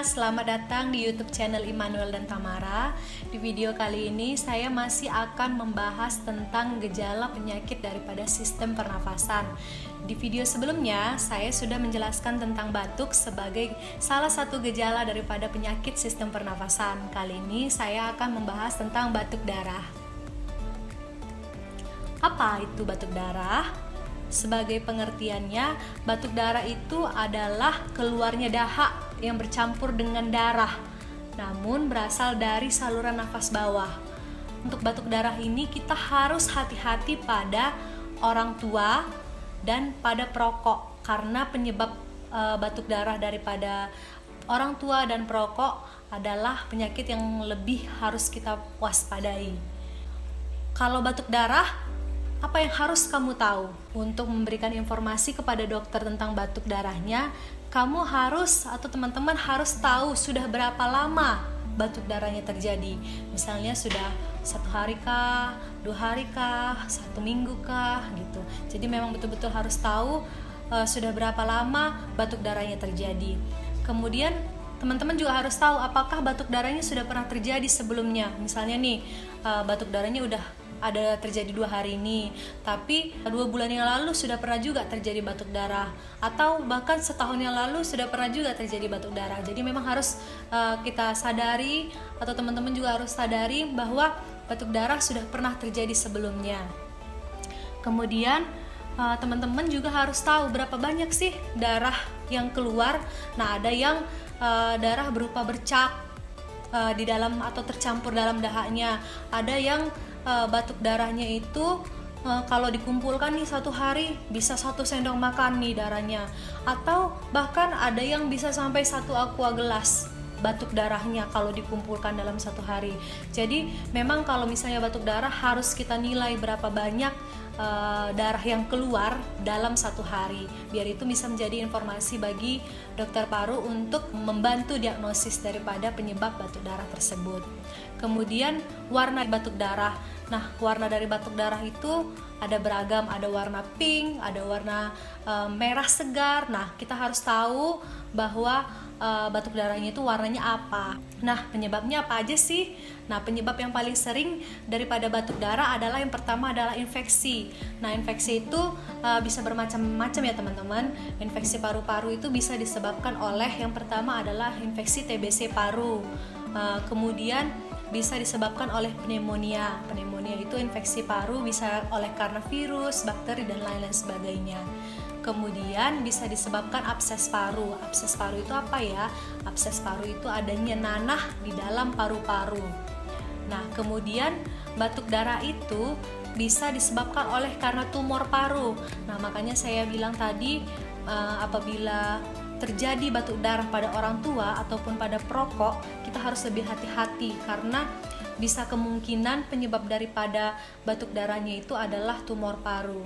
selamat datang di YouTube channel Immanuel dan Tamara. Di video kali ini saya masih akan membahas tentang gejala penyakit daripada sistem pernafasan. Di video sebelumnya saya sudah menjelaskan tentang batuk sebagai salah satu gejala daripada penyakit sistem pernafasan. Kali ini saya akan membahas tentang batuk darah. Apa itu batuk darah? Sebagai pengertiannya, batuk darah itu adalah keluarnya dahak yang bercampur dengan darah, namun berasal dari saluran nafas bawah. Untuk batuk darah ini kita harus hati-hati pada orang tua dan pada perokok, karena penyebab batuk darah daripada orang tua dan perokok adalah penyakit yang lebih harus kita waspadai. Kalau batuk darah, apa yang harus kamu tahu? Untuk memberikan informasi kepada dokter tentang batuk darahnya, kamu harus atau teman-teman harus tahu sudah berapa lama batuk darahnya terjadi. Misalnya sudah 1 hari kah, 2 hari kah, 1 minggu kah, gitu. Jadi memang betul-betul harus tahu sudah berapa lama batuk darahnya terjadi. Kemudian teman-teman juga harus tahu apakah batuk darahnya sudah pernah terjadi sebelumnya. Misalnya nih, batuk darahnya udah ada terjadi 2 hari ini, tapi 2 bulan yang lalu sudah pernah juga terjadi batuk darah, atau bahkan setahun yang lalu sudah pernah juga terjadi batuk darah. Jadi memang harus kita sadari, atau teman-teman juga harus sadari bahwa batuk darah sudah pernah terjadi sebelumnya. Kemudian teman-teman juga harus tahu berapa banyak sih darah yang keluar. Nah, ada yang darah berupa bercak di dalam atau tercampur dalam dahaknya. Ada yang batuk darahnya itu kalau dikumpulkan nih 1 hari bisa 1 sendok makan nih darahnya, atau bahkan ada yang bisa sampai 1 aqua gelas batuk darahnya kalau dikumpulkan dalam 1 hari. Jadi memang kalau misalnya batuk darah harus kita nilai berapa banyak darah yang keluar dalam 1 hari, biar itu bisa menjadi informasi bagi dokter paru untuk membantu diagnosis daripada penyebab batuk darah tersebut. Kemudian warna batuk darah. Nah, warna dari batuk darah itu ada beragam, ada warna pink, ada warna merah segar. Nah, kita harus tahu bahwa batuk darahnya itu warnanya apa. Nah, penyebabnya apa aja sih? Nah, penyebab yang paling sering daripada batuk darah adalah yang pertama adalah infeksi. Nah, infeksi itu bisa bermacam-macam ya teman-teman. Infeksi paru-paru itu bisa disebabkan oleh yang pertama adalah infeksi TBC paru. Kemudian bisa disebabkan oleh pneumonia. Pneumonia itu infeksi paru bisa oleh karena virus, bakteri, dan lain-lain sebagainya. Kemudian bisa disebabkan abses paru. Abses paru itu apa ya? Abses paru itu adanya nanah di dalam paru-paru. Nah, kemudian batuk darah itu bisa disebabkan oleh karena tumor paru. Nah, makanya saya bilang tadi apabila terjadi batuk darah pada orang tua ataupun pada perokok, kita harus lebih hati-hati karena bisa kemungkinan penyebab daripada batuk darahnya itu adalah tumor paru.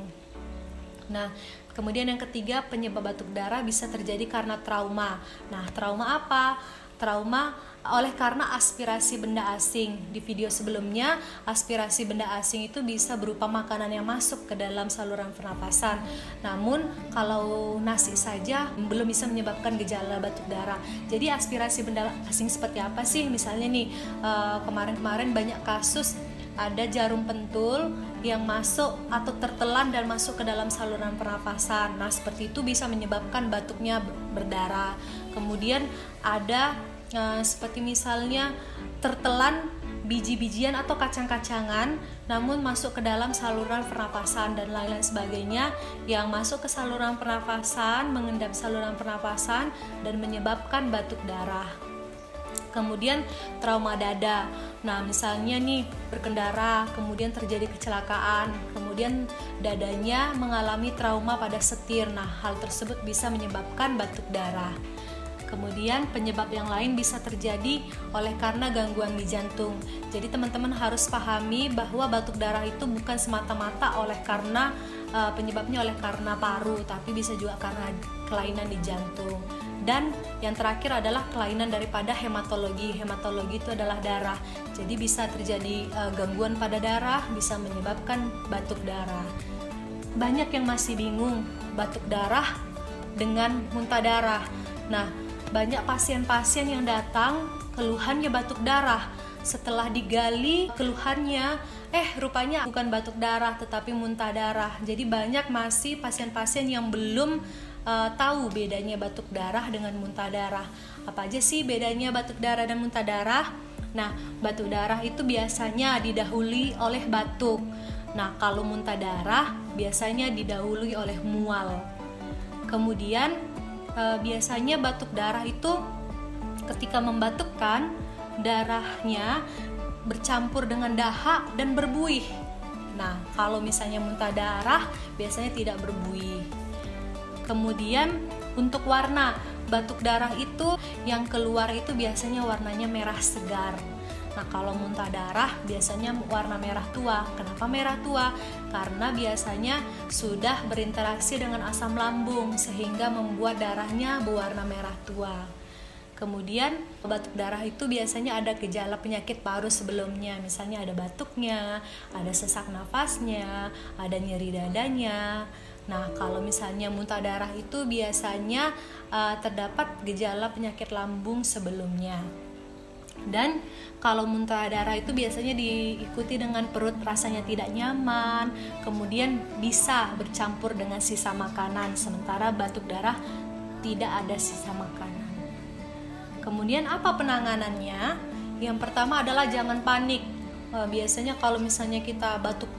Nah, kemudian yang ketiga, penyebab batuk darah bisa terjadi karena trauma. Nah, trauma apa? Trauma oleh karena aspirasi benda asing. Di video sebelumnya, aspirasi benda asing itu bisa berupa makanan yang masuk ke dalam saluran pernapasan. Namun, kalau nasi saja belum bisa menyebabkan gejala batuk darah. Jadi, aspirasi benda asing seperti apa sih? Misalnya nih, kemarin-kemarin banyak kasus ada jarum pentul yang masuk atau tertelan dan masuk ke dalam saluran pernapasan. Nah, seperti itu bisa menyebabkan batuknya berdarah. Kemudian ada seperti misalnya tertelan biji-bijian atau kacang-kacangan namun masuk ke dalam saluran pernapasan dan lain-lain sebagainya, yang masuk ke saluran pernapasan, mengendap saluran pernapasan dan menyebabkan batuk darah. Kemudian trauma dada. Nah, misalnya nih berkendara, kemudian terjadi kecelakaan, kemudian dadanya mengalami trauma pada setir. Nah, hal tersebut bisa menyebabkan batuk darah. Kemudian penyebab yang lain bisa terjadi oleh karena gangguan di jantung. Jadi teman-teman harus pahami bahwa batuk darah itu bukan semata-mata oleh karena penyebabnya oleh karena paru, tapi bisa juga karena kelainan di jantung. Dan yang terakhir adalah kelainan daripada hematologi. Hematologi itu adalah darah. Jadi bisa terjadi gangguan pada darah, bisa menyebabkan batuk darah. Banyak yang masih bingung batuk darah dengan muntah darah. Nah, banyak pasien-pasien yang datang keluhannya batuk darah. Setelah digali keluhannya, rupanya bukan batuk darah tetapi muntah darah. Jadi banyak masih pasien-pasien yang belum tahu bedanya batuk darah dengan muntah darah. Apa aja sih bedanya batuk darah dan muntah darah? Nah, batuk darah itu biasanya didahului oleh batuk. Nah, kalau muntah darah biasanya didahului oleh mual. Kemudian biasanya batuk darah itu ketika membatukkan, darahnya bercampur dengan dahak dan berbuih. Nah, kalau misalnya muntah darah biasanya tidak berbuih. Kemudian untuk warna, batuk darah itu yang keluar itu biasanya warnanya merah segar. Nah, kalau muntah darah biasanya warna merah tua. Kenapa merah tua? Karena biasanya sudah berinteraksi dengan asam lambung sehingga membuat darahnya berwarna merah tua. Kemudian batuk darah itu biasanya ada gejala penyakit paru sebelumnya, misalnya ada batuknya, ada sesak nafasnya, ada nyeri dadanya. Nah, kalau misalnya muntah darah itu biasanya terdapat gejala penyakit lambung sebelumnya. Dan kalau muntah darah itu biasanya diikuti dengan perut rasanya tidak nyaman, kemudian bisa bercampur dengan sisa makanan, sementara batuk darah tidak ada sisa makanan. Kemudian apa penanganannya? Yang pertama adalah jangan panik. Biasanya kalau misalnya kita batuk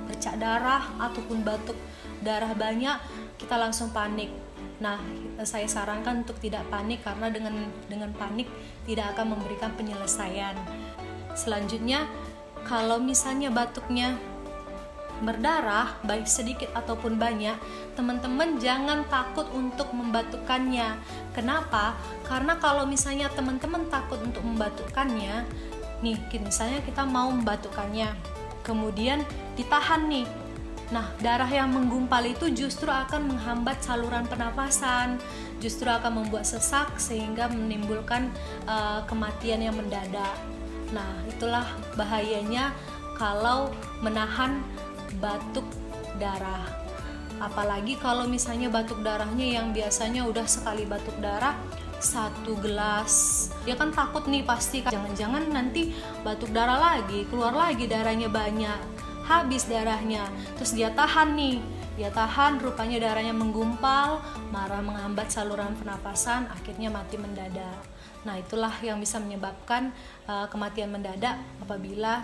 bercak darah ataupun batuk darah banyak, kita langsung panik. Nah, saya sarankan untuk tidak panik karena dengan panik tidak akan memberikan penyelesaian. Selanjutnya, kalau misalnya batuknya berdarah, baik sedikit ataupun banyak, teman-teman jangan takut untuk membatukkannya. Kenapa? Karena kalau misalnya teman-teman takut untuk membatukkannya, nih misalnya kita mau membatukkannya, kemudian ditahan nih. Nah, darah yang menggumpal itu justru akan menghambat saluran pernapasan, justru akan membuat sesak sehingga menimbulkan kematian yang mendadak. Nah, itulah bahayanya kalau menahan batuk darah. Apalagi kalau misalnya batuk darahnya yang biasanya udah sekali batuk darah 1 gelas, dia kan takut nih pasti, jangan-jangan nanti batuk darah lagi, keluar lagi darahnya banyak, habis darahnya. Terus dia tahan nih, rupanya darahnya menggumpal, marah menghambat saluran pernapasan, akhirnya mati mendadak. Nah, itulah yang bisa menyebabkan kematian mendadak apabila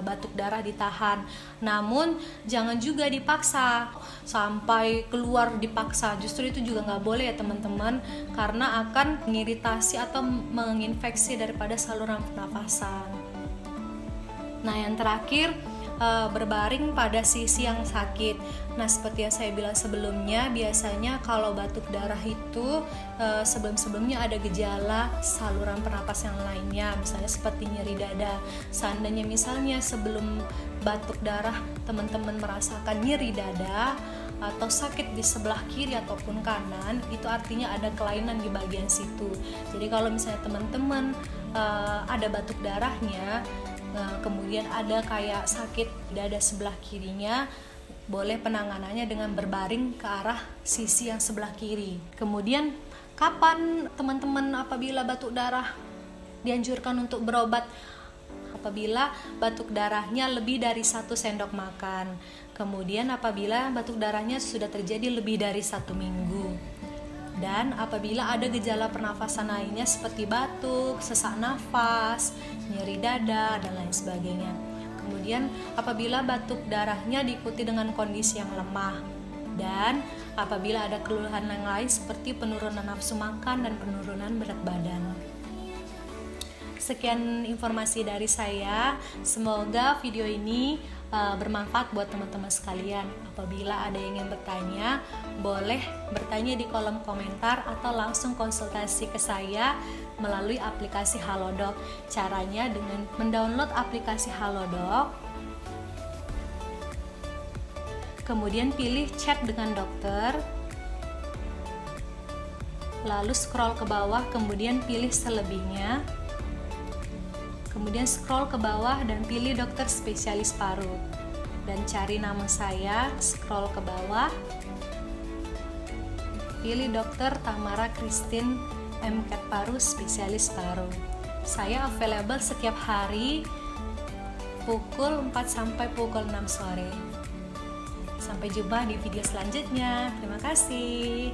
batuk darah ditahan. Namun jangan juga dipaksa sampai keluar dipaksa, justru itu juga nggak boleh ya teman-teman, karena akan mengiritasi atau menginfeksi daripada saluran pernapasan. Nah, yang terakhir, berbaring pada sisi yang sakit. Nah, seperti yang saya bilang sebelumnya, biasanya kalau batuk darah itu sebelum-sebelumnya ada gejala saluran pernapas yang lainnya, misalnya seperti nyeri dada. Seandainya misalnya sebelum batuk darah teman-teman merasakan nyeri dada atau sakit di sebelah kiri ataupun kanan, itu artinya ada kelainan di bagian situ. Jadi kalau misalnya teman-teman ada batuk darahnya, kemudian ada kayak sakit dada sebelah kirinya, boleh penanganannya dengan berbaring ke arah sisi yang sebelah kiri. Kemudian kapan teman-teman apabila batuk darah dianjurkan untuk berobat? Apabila batuk darahnya lebih dari 1 sendok makan. Kemudian apabila batuk darahnya sudah terjadi lebih dari 1 minggu. Dan apabila ada gejala pernafasan lainnya seperti batuk, sesak nafas, nyeri dada, dan lain sebagainya. Kemudian apabila batuk darahnya diikuti dengan kondisi yang lemah, dan apabila ada keluhan yang lain seperti penurunan nafsu makan dan penurunan berat badan. Sekian informasi dari saya. Semoga video ini bermanfaat buat teman-teman sekalian. Apabila ada yang ingin bertanya, boleh bertanya di kolom komentar atau langsung konsultasi ke saya melalui aplikasi Halodoc. Caranya dengan mendownload aplikasi Halodoc, kemudian pilih chat dengan dokter, lalu scroll ke bawah, kemudian pilih selebihnya, kemudian scroll ke bawah dan pilih dokter spesialis paru, dan cari nama saya, scroll ke bawah, pilih dokter Tamara Christine MCAT Paru, spesialis paru. Saya available setiap hari pukul 4 sampai pukul 6 sore. Sampai jumpa di video selanjutnya. Terima kasih.